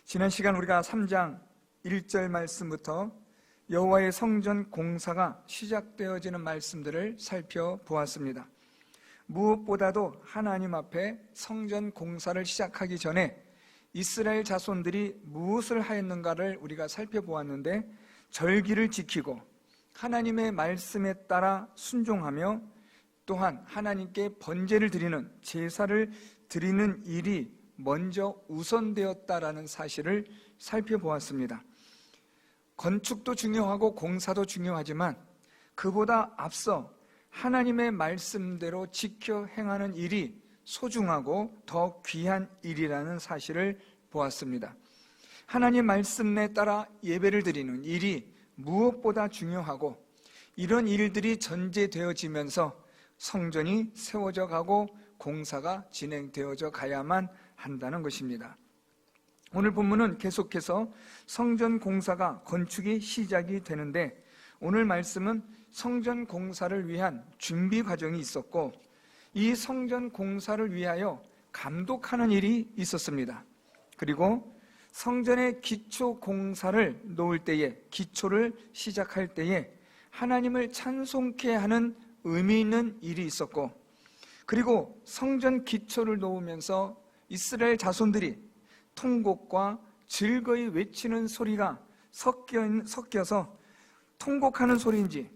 지난 시간 우리가 3장 1절 말씀부터 여호와의 성전 공사가 시작되어지는 말씀들을 살펴보았습니다. 무엇보다도 하나님 앞에 성전 공사를 시작하기 전에 이스라엘 자손들이 무엇을 하였는가를 우리가 살펴보았는데, 절기를 지키고 하나님의 말씀에 따라 순종하며 또한 하나님께 번제를 드리는 제사를 드리는 일이 먼저 우선되었다라는 사실을 살펴보았습니다. 건축도 중요하고 공사도 중요하지만 그보다 앞서 하나님의 말씀대로 지켜 행하는 일이 소중하고 더 귀한 일이라는 사실을 보았습니다. 하나님 말씀에 따라 예배를 드리는 일이 무엇보다 중요하고, 이런 일들이 전제되어지면서 성전이 세워져 가고 공사가 진행되어져 가야만 한다는 것입니다. 오늘 본문은 계속해서 성전 공사가 건축이 시작이 되는데, 오늘 말씀은 성전 공사를 위한 준비 과정이 있었고, 이 성전 공사를 위하여 감독하는 일이 있었습니다. 그리고 성전의 기초 공사를 놓을 때에, 기초를 시작할 때에 하나님을 찬송케 하는 의미 있는 일이 있었고, 그리고 성전 기초를 놓으면서 이스라엘 자손들이 통곡과 즐거이 외치는 소리가 섞여서 통곡하는 소리인지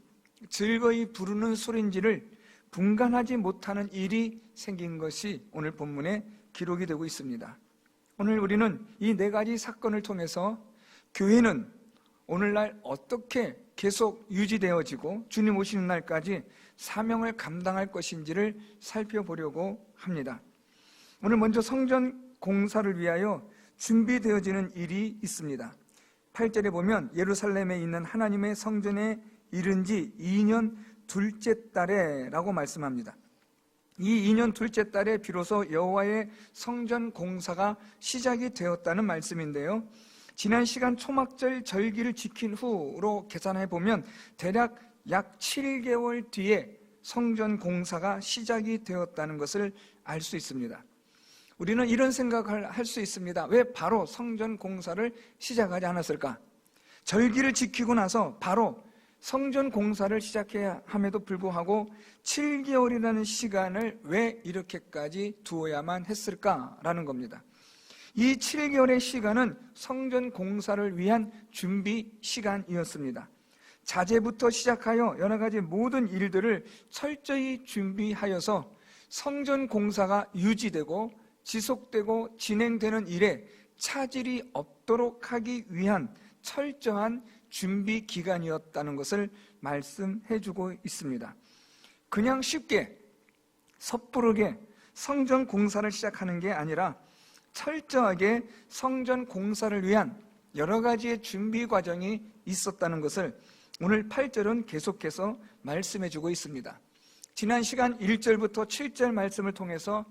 즐거이 부르는 소리인지를 분간하지 못하는 일이 생긴 것이 오늘 본문에 기록이 되고 있습니다. 오늘 우리는 이 네 가지 사건을 통해서 교회는 오늘날 어떻게 계속 유지되어지고 주님 오시는 날까지 사명을 감당할 것인지를 살펴보려고 합니다. 오늘 먼저 성전 공사를 위하여 준비되어지는 일이 있습니다. 8절에 보면 예루살렘에 있는 하나님의 성전에 이른 지 2년 둘째 달에 라고 말씀합니다. 이 2년 둘째 달에 비로소 여호와의 성전 공사가 시작이 되었다는 말씀인데요, 지난 시간 초막절 절기를 지킨 후로 계산해 보면 대략 약 7개월 뒤에 성전 공사가 시작이 되었다는 것을 알 수 있습니다. 우리는 이런 생각을 할 수 있습니다. 왜 바로 성전 공사를 시작하지 않았을까? 절기를 지키고 나서 바로 성전 공사를 시작해야 함에도 불구하고 7개월이라는 시간을 왜 이렇게까지 두어야만 했을까라는 겁니다. 이 7개월의 시간은 성전 공사를 위한 준비 시간이었습니다. 자재부터 시작하여 여러 가지 모든 일들을 철저히 준비하여서 성전 공사가 유지되고 지속되고 진행되는 일에 차질이 없도록 하기 위한 철저한 준비 기간이었다는 것을 말씀해주고 있습니다. 그냥 쉽게 섣부르게 성전 공사를 시작하는 게 아니라 철저하게 성전 공사를 위한 여러 가지의 준비 과정이 있었다는 것을 오늘 8절은 계속해서 말씀해주고 있습니다. 지난 시간 1절부터 7절 말씀을 통해서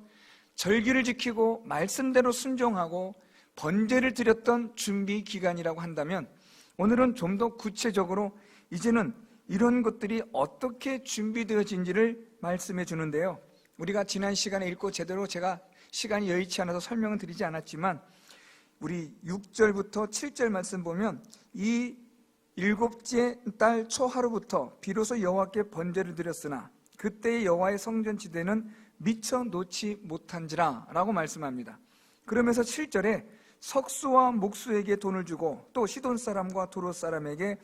절기를 지키고 말씀대로 순종하고 번제를 드렸던 준비 기간이라고 한다면, 오늘은 좀 더 구체적으로 이제는 이런 것들이 어떻게 준비되어진지를 말씀해 주는데요, 우리가 지난 시간에 읽고 제대로 제가 시간이 여의치 않아서 설명은 드리지 않았지만, 우리 6절부터 7절 말씀 보면 이 7째 달 초하루부터 비로소 여호와께 번제를 드렸으나 그때의 여호와의 성전지대는 미처 놓지 못한지라 라고 말씀합니다. 그러면서 7절에 석수와 목수에게 돈을 주고 또 시돈 사람과 도로 사람에게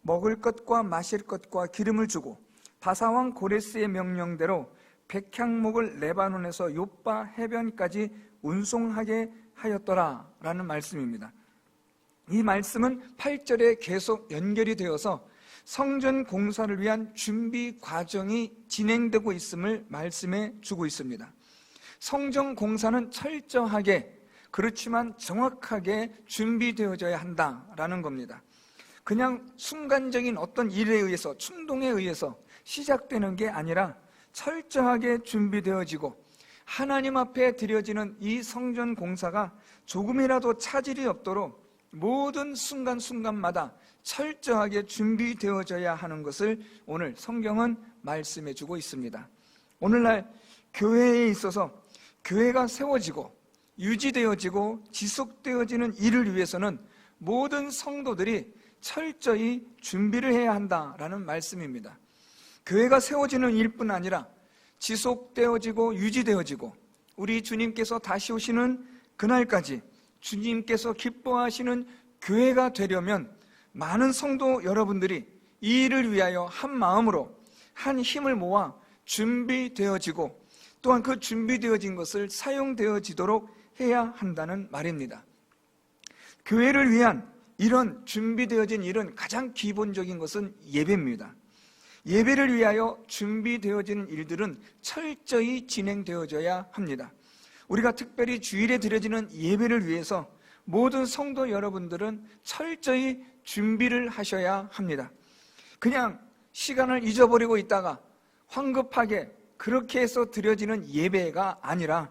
먹을 것과 마실 것과 기름을 주고 바사왕 고레스의 명령대로 백향목을 레바논에서 욥바 해변까지 운송하게 하였더라 라는 말씀입니다. 이 말씀은 8절에 계속 연결이 되어서 성전 공사를 위한 준비 과정이 진행되고 있음을 말씀해 주고 있습니다. 성전 공사는 철저하게, 그렇지만 정확하게 준비되어져야 한다라는 겁니다. 그냥 순간적인 어떤 일에 의해서, 충동에 의해서 시작되는 게 아니라 철저하게 준비되어지고 하나님 앞에 드려지는 이 성전 공사가 조금이라도 차질이 없도록 모든 순간순간마다 철저하게 준비되어져야 하는 것을 오늘 성경은 말씀해 주고 있습니다. 오늘날 교회에 있어서 교회가 세워지고 유지되어지고 지속되어지는 일을 위해서는 모든 성도들이 철저히 준비를 해야 한다라는 말씀입니다. 교회가 세워지는 일뿐 아니라 지속되어지고 유지되어지고 우리 주님께서 다시 오시는 그날까지 주님께서 기뻐하시는 교회가 되려면 많은 성도 여러분들이 이 일을 위하여 한 마음으로 한 힘을 모아 준비되어지고 또한 그 준비되어진 것을 사용되어지도록 해야 한다는 말입니다. 교회를 위한 이런 준비되어진 일은 가장 기본적인 것은 예배입니다. 예배를 위하여 준비되어지는 일들은 철저히 진행되어져야 합니다. 우리가 특별히 주일에 드려지는 예배를 위해서 모든 성도 여러분들은 철저히 준비를 하셔야 합니다. 그냥 시간을 잊어버리고 있다가 황급하게 그렇게 해서 드려지는 예배가 아니라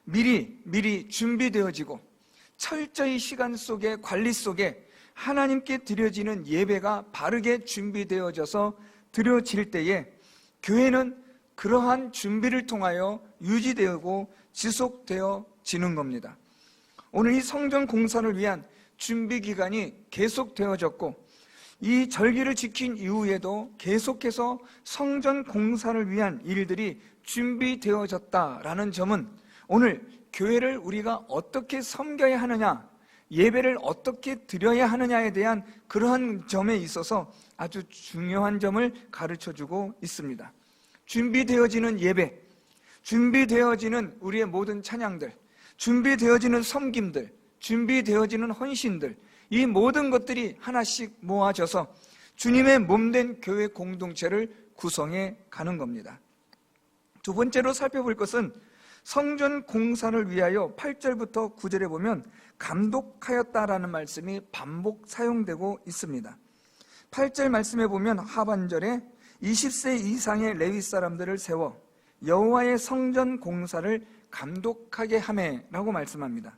미리 준비되어지고 철저히 시간 속에 관리 속에 하나님께 드려지는 예배가 바르게 준비되어져서 드려질 때에 교회는 그러한 준비를 통하여 유지되고 지속되어지는 겁니다. 오늘 이 성전 공사를 위한 준비 기간이 계속되어졌고 이 절기를 지킨 이후에도 계속해서 성전 공사를 위한 일들이 준비되어졌다라는 점은 오늘 교회를 우리가 어떻게 섬겨야 하느냐, 예배를 어떻게 드려야 하느냐에 대한 그러한 점에 있어서 아주 중요한 점을 가르쳐주고 있습니다. 준비되어지는 예배, 준비되어지는 우리의 모든 찬양들, 준비되어지는 섬김들, 준비되어지는 헌신들, 이 모든 것들이 하나씩 모아져서 주님의 몸된 교회 공동체를 구성해 가는 겁니다. 두 번째로 살펴볼 것은 성전 공사를 위하여 8절부터 9절에 보면 감독하였다라는 말씀이 반복 사용되고 있습니다. 8절 말씀에 보면 하반절에 20세 이상의 레위 사람들을 세워 여호와의 성전 공사를 감독하게 하매라고 말씀합니다.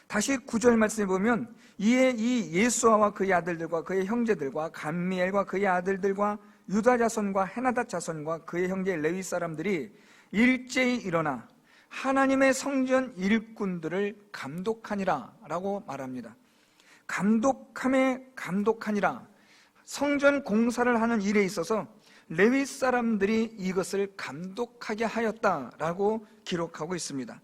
다시 9절 말씀에 보면 이에 이 예수아와 그의 아들들과 그의 형제들과 감미엘과 그의 아들들과 유다 자손과 헤나다 자손과 그의 형제 레위 사람들이 일제히 일어나 하나님의 성전 일꾼들을 감독하니라 라고 말합니다. 감독하니라. 성전 공사를 하는 일에 있어서 레위 사람들이 이것을 감독하게 하였다라고 기록하고 있습니다.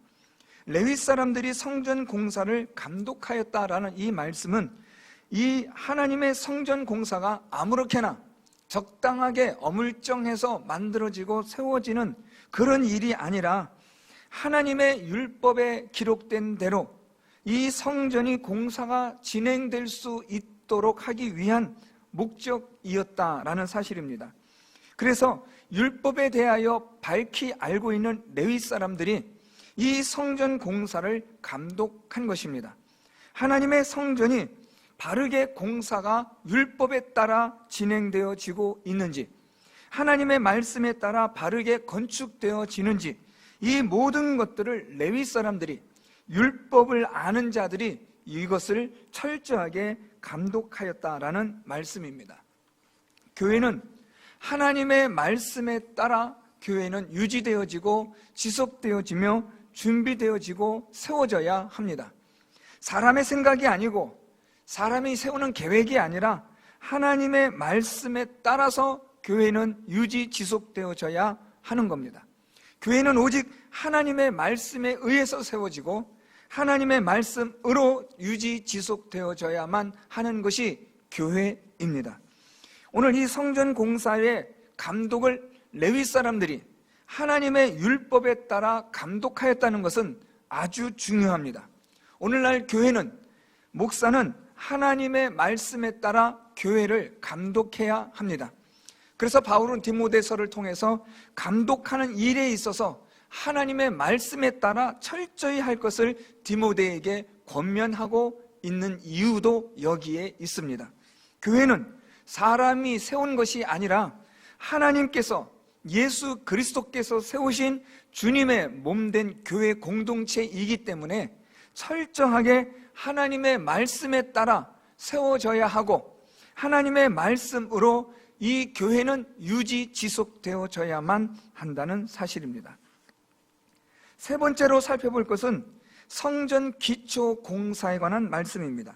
레위 사람들이 성전 공사를 감독하였다라는 이 말씀은 이 하나님의 성전 공사가 아무렇게나 적당하게 어물쩡해서 만들어지고 세워지는 그런 일이 아니라 하나님의 율법에 기록된 대로 이 성전이 공사가 진행될 수 있도록 하기 위한 목적이었다라는 사실입니다. 그래서 율법에 대하여 밝히 알고 있는 레위 사람들이 이 성전 공사를 감독한 것입니다. 하나님의 성전이 바르게 공사가 율법에 따라 진행되어지고 있는지, 하나님의 말씀에 따라 바르게 건축되어지는지, 이 모든 것들을 레위 사람들이, 율법을 아는 자들이 이것을 철저하게 감독하였다라는 말씀입니다. 교회는 하나님의 말씀에 따라 교회는 유지되어지고 지속되어지며 준비되어지고 세워져야 합니다. 사람의 생각이 아니고 사람이 세우는 계획이 아니라 하나님의 말씀에 따라서 교회는 유지 지속되어져야 하는 겁니다. 교회는 오직 하나님의 말씀에 의해서 세워지고 하나님의 말씀으로 유지 지속되어져야만 하는 것이 교회입니다. 오늘 이 성전 공사의 감독을 레위 사람들이 하나님의 율법에 따라 감독하였다는 것은 아주 중요합니다. 오늘날 교회는, 목사는 하나님의 말씀에 따라 교회를 감독해야 합니다. 그래서 바울은 디모데서를 통해서 감독하는 일에 있어서 하나님의 말씀에 따라 철저히 할 것을 디모데에게 권면하고 있는 이유도 여기에 있습니다. 교회는 사람이 세운 것이 아니라 하나님께서, 예수 그리스도께서 세우신 주님의 몸된 교회 공동체이기 때문에 철저하게 하나님의 말씀에 따라 세워져야 하고 하나님의 말씀으로 이 교회는 유지 지속되어져야만 한다는 사실입니다. 세 번째로 살펴볼 것은 성전 기초 공사에 관한 말씀입니다.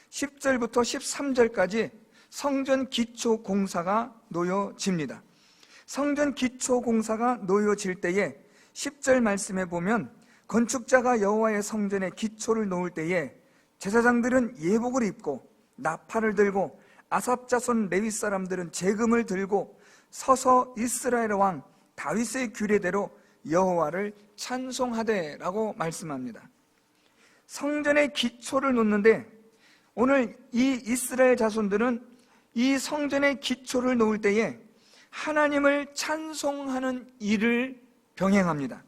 10절부터 13절까지 성전 기초 공사가 놓여집니다. 성전 기초 공사가 놓여질 때에 10절 말씀에 보면 건축자가 여호와의 성전의 기초를 놓을 때에 제사장들은 예복을 입고 나팔을 들고 아삽 자손 레위 사람들은 제금을 들고 서서 이스라엘 왕 다윗의 규례대로 여호와를 찬송하되라고 말씀합니다. 성전의 기초를 놓는데 오늘 이 이스라엘 자손들은 이 성전의 기초를 놓을 때에 하나님을 찬송하는 일을 병행합니다.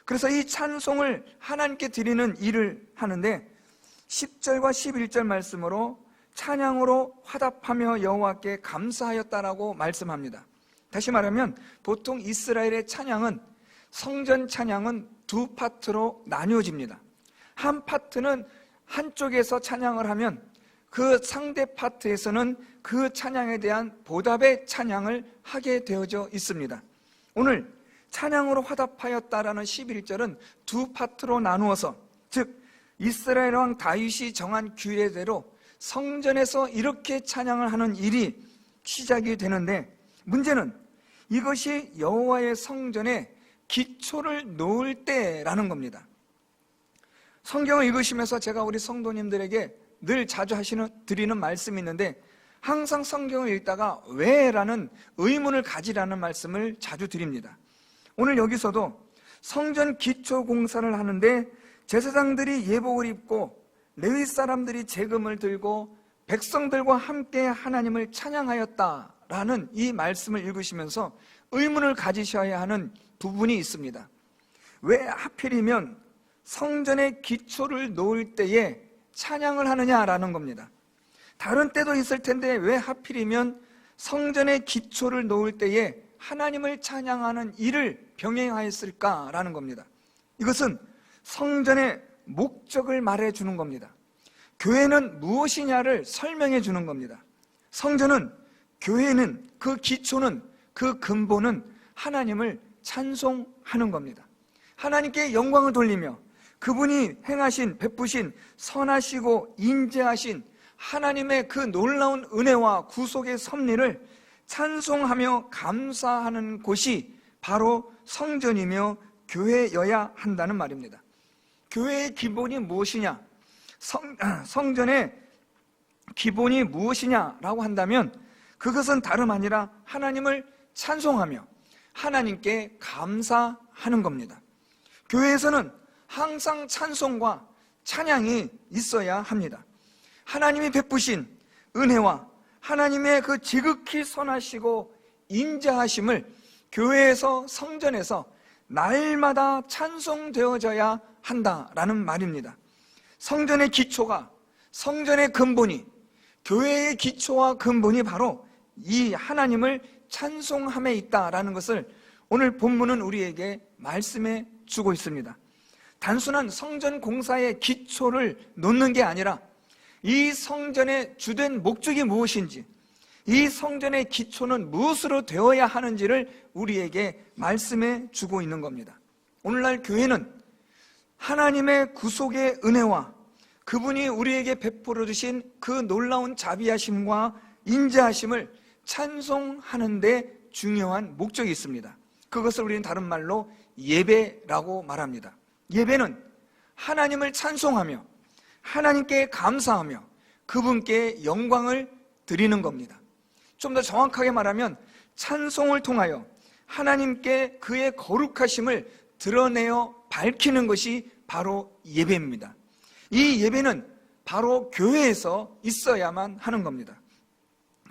그래서 이 찬송을 하나님께 드리는 일을 하는데 10절과 11절 말씀으로 찬양으로 화답하며 여호와께 감사하였다라고 말씀합니다. 다시 말하면 보통 이스라엘의 찬양은 성전 찬양은 두 파트로 나뉘어집니다. 한 파트는 한쪽에서 찬양을 하면 그 상대 파트에서는 그 찬양에 대한 보답의 찬양을 하게 되어져 있습니다. 오늘 찬양으로 화답하였다라는 11절은 두 파트로 나누어서, 즉 이스라엘 왕 다윗이 정한 규례대로 성전에서 이렇게 찬양을 하는 일이 시작이 되는데, 문제는 이것이 여호와의 성전에 기초를 놓을 때라는 겁니다. 성경을 읽으시면서 제가 우리 성도님들에게 늘 자주 드리는 말씀이 있는데, 항상 성경을 읽다가 왜? 라는 의문을 가지라는 말씀을 자주 드립니다. 오늘 여기서도 성전 기초 공사를 하는데 제사장들이 예복을 입고 레위 사람들이 제금을 들고 백성들과 함께 하나님을 찬양하였다라는 이 말씀을 읽으시면서 의문을 가지셔야 하는 부분이 있습니다. 왜 하필이면 성전의 기초를 놓을 때에 찬양을 하느냐라는 겁니다. 다른 때도 있을 텐데 왜 하필이면 성전의 기초를 놓을 때에 하나님을 찬양하는 일을 병행하였을까라는 겁니다. 이것은 성전의 목적을 말해주는 겁니다. 교회는 무엇이냐를 설명해 주는 겁니다. 성전은, 교회는, 그 기초는, 그 근본은 하나님을 찬송하는 겁니다. 하나님께 영광을 돌리며 그분이 행하신, 베푸신, 선하시고 인자하신 하나님의 그 놀라운 은혜와 구속의 섭리를 찬송하며 감사하는 곳이 바로 성전이며 교회여야 한다는 말입니다. 교회의 기본이 무엇이냐? 성전의 기본이 무엇이냐라고 한다면 그것은 다름 아니라 하나님을 찬송하며 하나님께 감사하는 겁니다. 교회에서는 항상 찬송과 찬양이 있어야 합니다. 하나님이 베푸신 은혜와 하나님의 그 지극히 선하시고 인자하심을 교회에서, 성전에서 날마다 찬송되어져야 한다라는 말입니다. 성전의 기초가, 성전의 근본이, 교회의 기초와 근본이 바로 이 하나님을 찬송함에 있다라는 것을 오늘 본문은 우리에게 말씀해 주고 있습니다. 단순한 성전 공사의 기초를 놓는 게 아니라 이 성전의 주된 목적이 무엇인지, 이 성전의 기초는 무엇으로 되어야 하는지를 우리에게 말씀해 주고 있는 겁니다. 오늘날 교회는 하나님의 구속의 은혜와 그분이 우리에게 베풀어 주신 그 놀라운 자비하심과 인자하심을 찬송하는 데 중요한 목적이 있습니다. 그것을 우리는 다른 말로 예배라고 말합니다. 예배는 하나님을 찬송하며 하나님께 감사하며 그분께 영광을 드리는 겁니다. 좀 더 정확하게 말하면 찬송을 통하여 하나님께 그의 거룩하심을 드러내어 밝히는 것이 바로 예배입니다. 이 예배는 바로 교회에서 있어야만 하는 겁니다.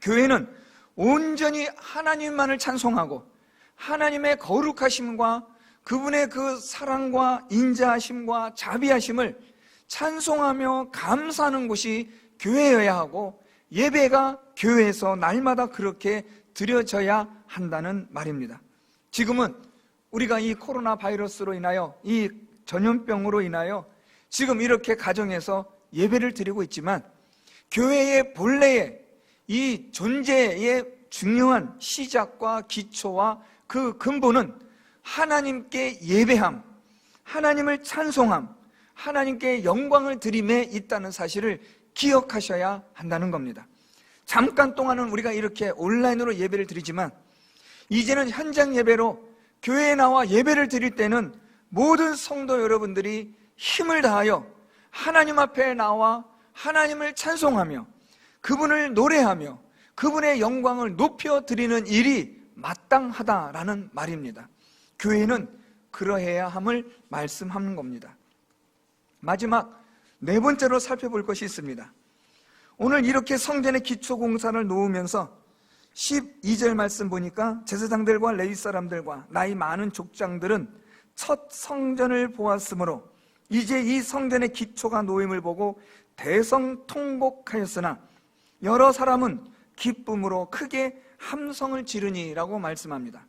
교회는 온전히 하나님만을 찬송하고 하나님의 거룩하심과 그분의 그 사랑과 인자하심과 자비하심을 찬송하며 감사하는 곳이 교회여야 하고, 예배가 교회에서 날마다 그렇게 드려져야 한다는 말입니다. 지금은 우리가 이 코로나 바이러스로 인하여, 이 전염병으로 인하여 지금 이렇게 가정에서 예배를 드리고 있지만, 교회의 본래의 이 존재의 중요한 시작과 기초와 그 근본은 하나님께 예배함, 하나님을 찬송함, 하나님께 영광을 드림에 있다는 사실을 기억하셔야 한다는 겁니다. 잠깐 동안은 우리가 이렇게 온라인으로 예배를 드리지만 이제는 현장 예배로 교회에 나와 예배를 드릴 때는 모든 성도 여러분들이 힘을 다하여 하나님 앞에 나와 하나님을 찬송하며 그분을 노래하며 그분의 영광을 높여 드리는 일이 마땅하다라는 말입니다. 교회는 그러해야 함을 말씀하는 겁니다. 마지막 네 번째로 살펴볼 것이 있습니다. 오늘 이렇게 성전의 기초공사를 놓으면서 12절 말씀 보니까 제사장들과 레위 사람들과 나이 많은 족장들은 첫 성전을 보았으므로 이제 이 성전의 기초가 놓임을 보고 대성통곡하였으나 여러 사람은 기쁨으로 크게 함성을 지르니라고 말씀합니다.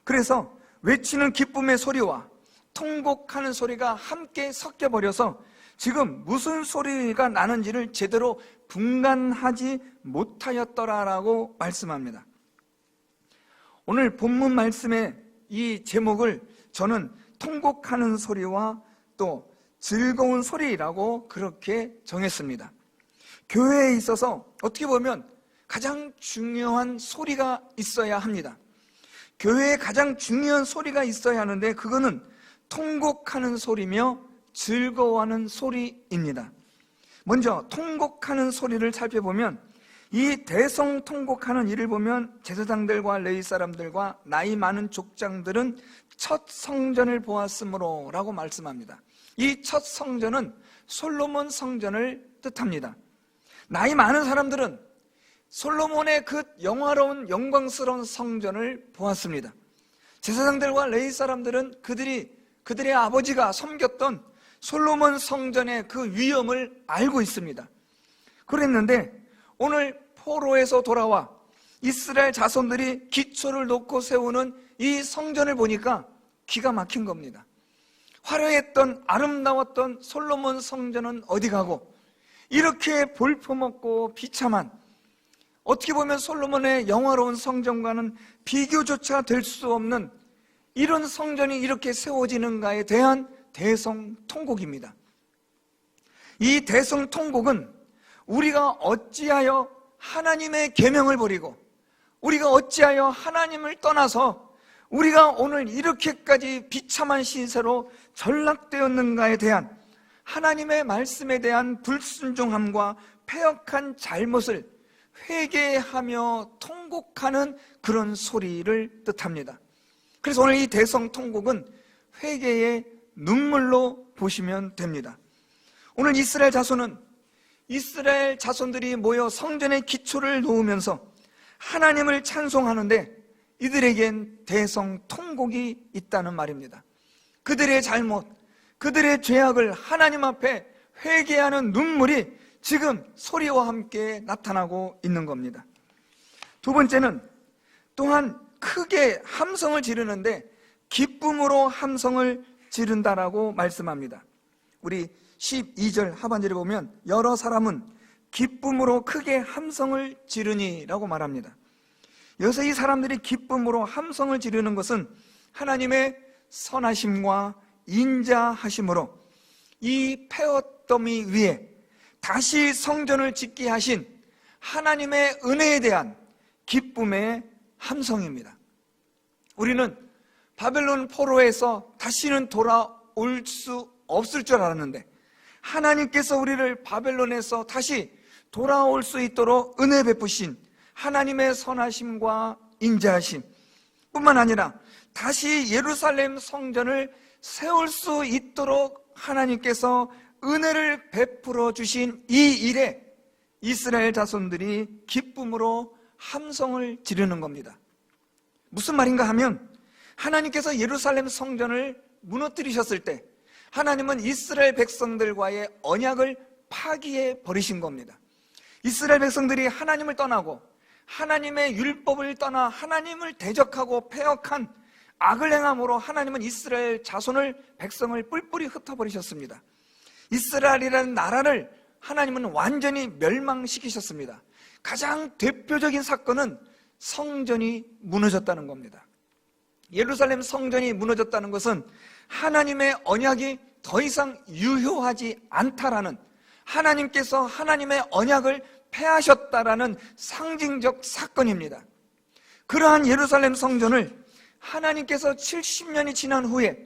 그래서 외치는 기쁨의 소리와 통곡하는 소리가 함께 섞여버려서 지금 무슨 소리가 나는지를 제대로 분간하지 못하였더라라고 말씀합니다. 오늘 본문 말씀의 이 제목을 저는 통곡하는 소리와 또 즐거운 소리라고 그렇게 정했습니다. 교회에 있어서 어떻게 보면 가장 중요한 소리가 있어야 합니다. 교회에 가장 중요한 소리가 있어야 하는데 그거는 통곡하는 소리며 즐거워하는 소리입니다. 먼저 통곡하는 소리를 살펴보면 이 대성통곡하는 일을 보면 제사장들과 레위 사람들과 나이 많은 족장들은 첫 성전을 보았으므로 라고 말씀합니다. 이 첫 성전은 솔로몬 성전을 뜻합니다. 나이 많은 사람들은 솔로몬의 그 영화로운 영광스러운 성전을 보았습니다. 제사장들과 레위 사람들은 그들의 아버지가 섬겼던 솔로몬 성전의 그 위엄을 알고 있습니다. 그랬는데 오늘 포로에서 돌아와 이스라엘 자손들이 기초를 놓고 세우는 이 성전을 보니까 기가 막힌 겁니다. 화려했던 아름다웠던 솔로몬 성전은 어디 가고 이렇게 볼품없고 비참한, 어떻게 보면 솔로몬의 영화로운 성전과는 비교조차 될 수 없는 이런 성전이 이렇게 세워지는가에 대한 대성통곡입니다. 이 대성통곡은 우리가 어찌하여 하나님의 계명을 버리고 우리가 어찌하여 하나님을 떠나서 우리가 오늘 이렇게까지 비참한 신세로 전락되었는가에 대한 하나님의 말씀에 대한 불순종함과 패역한 잘못을 회개하며 통곡하는 그런 소리를 뜻합니다. 그래서 오늘 이 대성통곡은 회개의 눈물로 보시면 됩니다. 오늘 이스라엘 자손들이 모여 성전의 기초를 놓으면서 하나님을 찬송하는데 이들에겐 대성통곡이 있다는 말입니다. 그들의 잘못, 그들의 죄악을 하나님 앞에 회개하는 눈물이 지금 소리와 함께 나타나고 있는 겁니다. 두 번째는 또한 크게 함성을 지르는데 기쁨으로 함성을 지른다라고 말씀합니다. 우리 12절 하반절에 보면 여러 사람은 기쁨으로 크게 함성을 지르니라고 말합니다. 여기서 이 사람들이 기쁨으로 함성을 지르는 것은 하나님의 선하심과 인자하심으로 이 폐허더미 위에 다시 성전을 짓게 하신 하나님의 은혜에 대한 기쁨의 함성입니다. 우리는 바벨론 포로에서 다시는 돌아올 수 없을 줄 알았는데 하나님께서 우리를 바벨론에서 다시 돌아올 수 있도록 은혜 베푸신 하나님의 선하심과 인자하심 뿐만 아니라 다시 예루살렘 성전을 세울 수 있도록 하나님께서 은혜를 베풀어 주신 이 일에 이스라엘 자손들이 기쁨으로 함성을 지르는 겁니다. 무슨 말인가 하면 하나님께서 예루살렘 성전을 무너뜨리셨을 때 하나님은 이스라엘 백성들과의 언약을 파기해 버리신 겁니다. 이스라엘 백성들이 하나님을 떠나고 하나님의 율법을 떠나 하나님을 대적하고 패역한 악을 행함으로 하나님은 이스라엘 자손을, 백성을 뿔뿔이 흩어버리셨습니다. 이스라엘이라는 나라를 하나님은 완전히 멸망시키셨습니다. 가장 대표적인 사건은 성전이 무너졌다는 겁니다. 예루살렘 성전이 무너졌다는 것은 하나님의 언약이 더 이상 유효하지 않다라는, 하나님께서 하나님의 언약을 폐하셨다라는 상징적 사건입니다. 그러한 예루살렘 성전을 하나님께서 70년이 지난 후에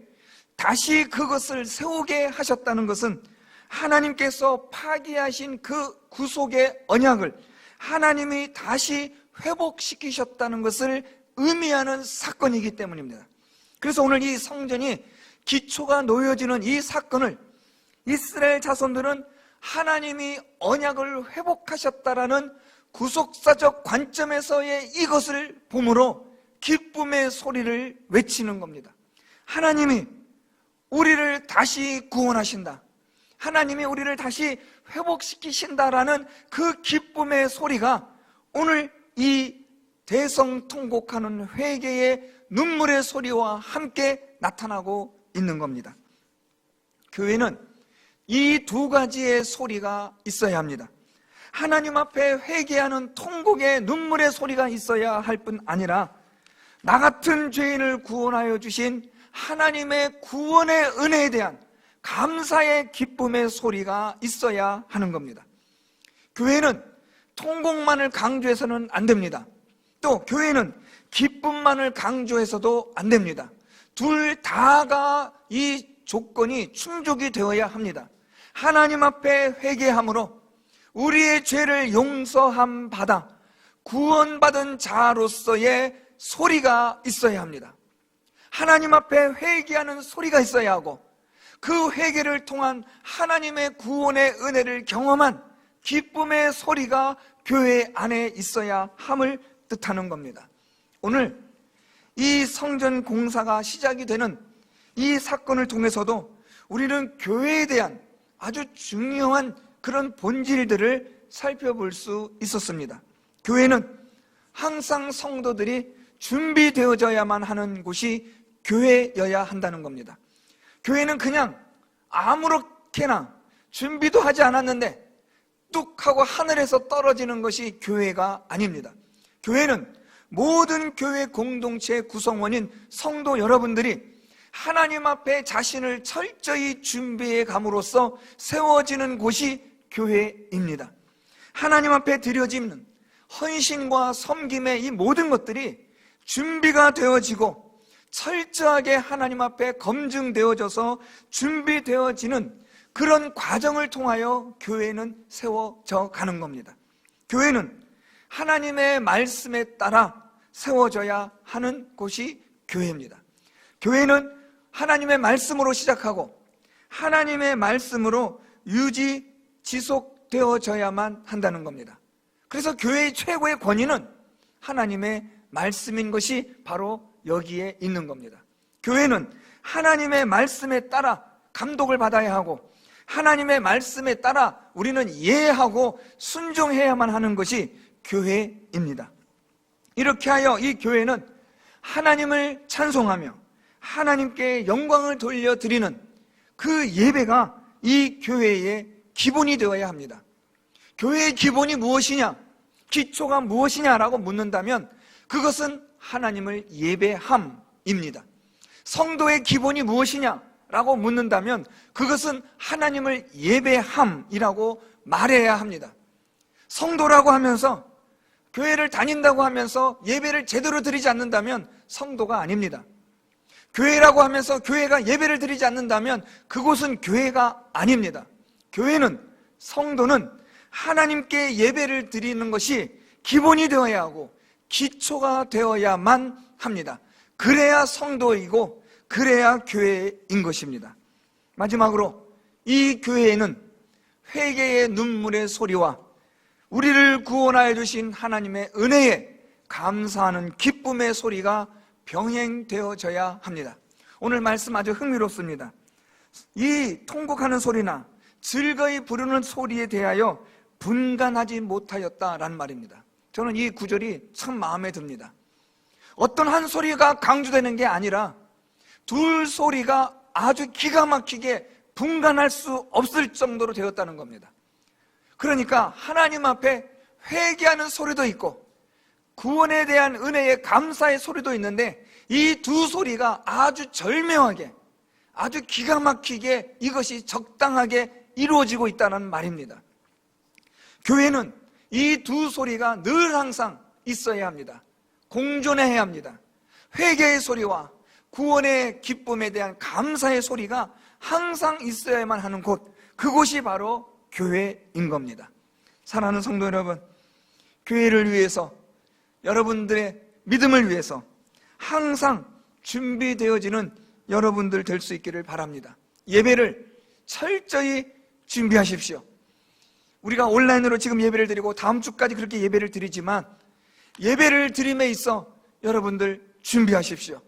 다시 그것을 세우게 하셨다는 것은 하나님께서 파기하신 그 구속의 언약을 하나님이 다시 회복시키셨다는 것을 의미하는 사건이기 때문입니다. 그래서 오늘 이 성전이 기초가 놓여지는 이 사건을 이스라엘 자손들은 하나님이 언약을 회복하셨다라는 구속사적 관점에서의 이것을 보므로 기쁨의 소리를 외치는 겁니다. 하나님이 우리를 다시 구원하신다, 하나님이 우리를 다시 회복시키신다라는 그 기쁨의 소리가 오늘 이 대성통곡하는 회개의 눈물의 소리와 함께 나타나고 있는 겁니다. 교회는 이 두 가지의 소리가 있어야 합니다. 하나님 앞에 회개하는 통곡의 눈물의 소리가 있어야 할 뿐 아니라 나 같은 죄인을 구원하여 주신 하나님의 구원의 은혜에 대한 감사의 기쁨의 소리가 있어야 하는 겁니다. 교회는 통곡만을 강조해서는 안 됩니다. 또 교회는 기쁨만을 강조해서도 안 됩니다. 둘 다가 이 조건이 충족이 되어야 합니다. 하나님 앞에 회개함으로 우리의 죄를 용서함 받아 구원받은 자로서의 소리가 있어야 합니다. 하나님 앞에 회개하는 소리가 있어야 하고, 그 회개를 통한 하나님의 구원의 은혜를 경험한 기쁨의 소리가 교회 안에 있어야 함을 뜻하는 겁니다. 오늘 이 성전 공사가 시작이 되는 이 사건을 통해서도 우리는 교회에 대한 아주 중요한 그런 본질들을 살펴볼 수 있었습니다. 교회는 항상 성도들이 준비되어져야만 하는 곳이 교회여야 한다는 겁니다. 교회는 그냥 아무렇게나 준비도 하지 않았는데 뚝 하고 하늘에서 떨어지는 것이 교회가 아닙니다. 교회는 모든 교회 공동체의 구성원인 성도 여러분들이 하나님 앞에 자신을 철저히 준비해 감으로써 세워지는 곳이 교회입니다. 하나님 앞에 드려지는 헌신과 섬김의 이 모든 것들이 준비가 되어지고 철저하게 하나님 앞에 검증되어져서 준비되어지는 그런 과정을 통하여 교회는 세워져 가는 겁니다. 교회는 하나님의 말씀에 따라 세워져야 하는 곳이 교회입니다. 교회는 하나님의 말씀으로 시작하고 하나님의 말씀으로 유지 지속되어져야만 한다는 겁니다. 그래서 교회의 최고의 권위는 하나님의 말씀인 것이 바로 여기에 있는 겁니다. 교회는 하나님의 말씀에 따라 감독을 받아야 하고 하나님의 말씀에 따라 우리는 이해하고 순종해야만 하는 것이 교회입니다. 이렇게 하여 이 교회는 하나님을 찬송하며 하나님께 영광을 돌려드리는 그 예배가 이 교회의 기본이 되어야 합니다. 교회의 기본이 무엇이냐, 기초가 무엇이냐라고 묻는다면 그것은 하나님을 예배함입니다. 성도의 기본이 무엇이냐라고 묻는다면 그것은 하나님을 예배함이라고 말해야 합니다. 성도라고 하면서, 교회를 다닌다고 하면서 예배를 제대로 드리지 않는다면 성도가 아닙니다. 교회라고 하면서 교회가 예배를 드리지 않는다면 그곳은 교회가 아닙니다. 교회는, 성도는 하나님께 예배를 드리는 것이 기본이 되어야 하고 기초가 되어야만 합니다. 그래야 성도이고 그래야 교회인 것입니다. 마지막으로 이 교회에는 회개의 눈물의 소리와 우리를 구원하여 주신 하나님의 은혜에 감사하는 기쁨의 소리가 병행되어져야 합니다. 오늘 말씀 아주 흥미롭습니다. 이 통곡하는 소리나 즐거이 부르는 소리에 대하여 분간하지 못하였다라는 말입니다. 저는 이 구절이 참 마음에 듭니다. 어떤 한 소리가 강조되는 게 아니라 둘 소리가 아주 기가 막히게 분간할 수 없을 정도로 되었다는 겁니다. 그러니까 하나님 앞에 회개하는 소리도 있고 구원에 대한 은혜의 감사의 소리도 있는데 이 두 소리가 아주 절묘하게, 아주 기가 막히게 이것이 적당하게 이루어지고 있다는 말입니다. 교회는 이 두 소리가 늘 항상 있어야 합니다. 공존해야 합니다. 회개의 소리와 구원의 기쁨에 대한 감사의 소리가 항상 있어야만 하는 곳, 그곳이 바로 교회인 겁니다. 사랑하는 성도 여러분, 교회를 위해서, 여러분들의 믿음을 위해서 항상 준비되어지는 여러분들 될 수 있기를 바랍니다. 예배를 철저히 준비하십시오. 우리가 온라인으로 지금 예배를 드리고 다음 주까지 그렇게 예배를 드리지만, 예배를 드림에 있어 여러분들 준비하십시오.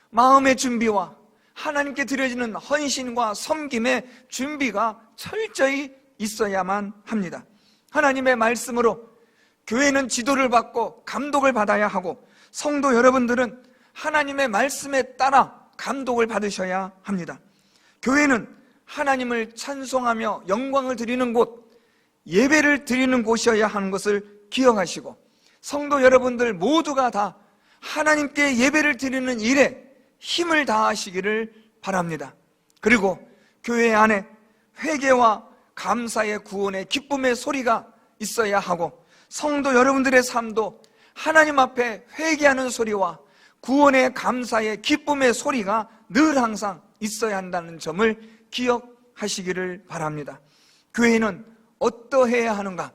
마음의 준비와 하나님께 드려지는 헌신과 섬김의 준비가 철저히 있어야만 합니다. 하나님의 말씀으로 교회는 지도를 받고 감독을 받아야 하고, 성도 여러분들은 하나님의 말씀에 따라 감독을 받으셔야 합니다. 교회는 하나님을 찬송하며 영광을 드리는 곳, 예배를 드리는 곳이어야 하는 것을 기억하시고, 성도 여러분들 모두가 다 하나님께 예배를 드리는 일에 힘을 다하시기를 바랍니다. 그리고 교회 안에 회개와 감사의 구원의 기쁨의 소리가 있어야 하고, 성도 여러분들의 삶도 하나님 앞에 회개하는 소리와 구원의 감사의 기쁨의 소리가 늘 항상 있어야 한다는 점을 기억하시기를 바랍니다. 교회는 어떠해야 하는가?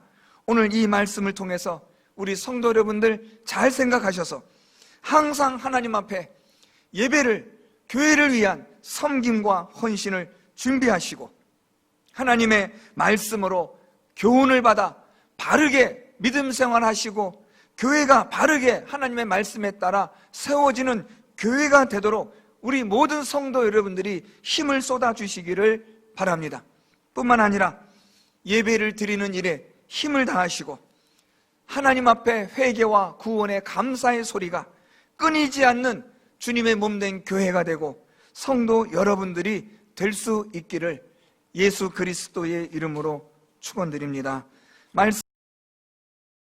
오늘 이 말씀을 통해서 우리 성도 여러분들 잘 생각하셔서 항상 하나님 앞에 예배를, 교회를 위한 섬김과 헌신을 준비하시고, 하나님의 말씀으로 교훈을 받아 바르게 믿음 생활하시고, 교회가 바르게 하나님의 말씀에 따라 세워지는 교회가 되도록 우리 모든 성도 여러분들이 힘을 쏟아주시기를 바랍니다. 뿐만 아니라 예배를 드리는 일에 힘을 다하시고, 하나님 앞에 회개와 구원의 감사의 소리가 끊이지 않는 주님의 몸된 교회가 되고 성도 여러분들이 될 수 있기를 예수 그리스도의 이름으로 축원드립니다. 말씀